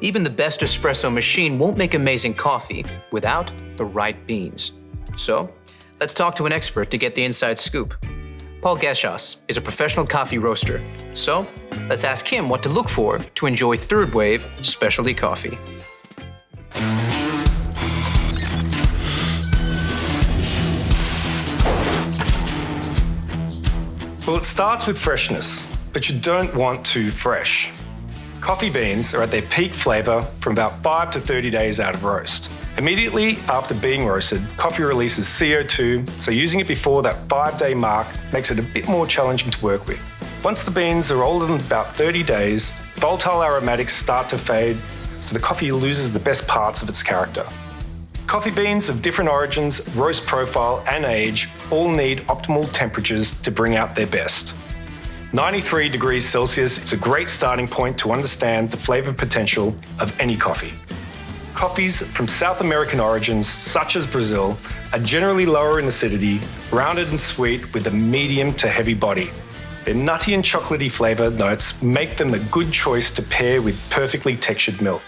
Even the best espresso machine won't make amazing coffee without the right beans. So, let's talk to an expert to get the inside scoop. Paul Geshos is a professional coffee roaster. So, let's ask him what to look for to enjoy third wave specialty coffee. Well, it starts with freshness, but you don't want too fresh. Coffee beans are at their peak flavour from about 5 to 30 days out of roast. Immediately after being roasted, coffee releases CO2, so using it before that 5-day mark makes it a bit more challenging to work with. Once the beans are older than about 30 days, volatile aromatics start to fade, so the coffee loses the best parts of its character. Coffee beans of different origins, roast profile and age all need optimal temperatures to bring out their best. 93 degrees Celsius is a great starting point to understand the flavour potential of any coffee. Coffees from South American origins, such as Brazil, are generally lower in acidity, rounded and sweet with a medium to heavy body. Their nutty and chocolatey flavour notes make them a good choice to pair with perfectly textured milk.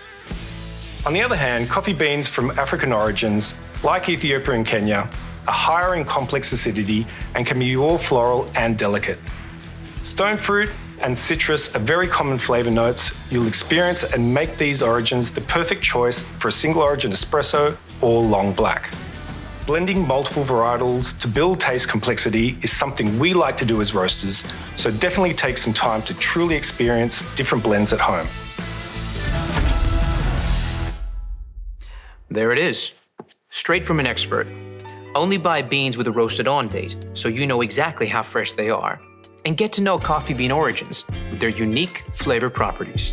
On the other hand, coffee beans from African origins, like Ethiopia and Kenya, are higher in complex acidity and can be more floral and delicate. Stone fruit and citrus are very common flavour notes you'll experience and make these origins the perfect choice for a single origin espresso or long black. Blending multiple varietals to build taste complexity is something we like to do as roasters, so definitely take some time to truly experience different blends at home. There it is, straight from an expert. Only buy beans with a roasted on date, so you know exactly how fresh they are, and get to know coffee bean origins with their unique flavor properties.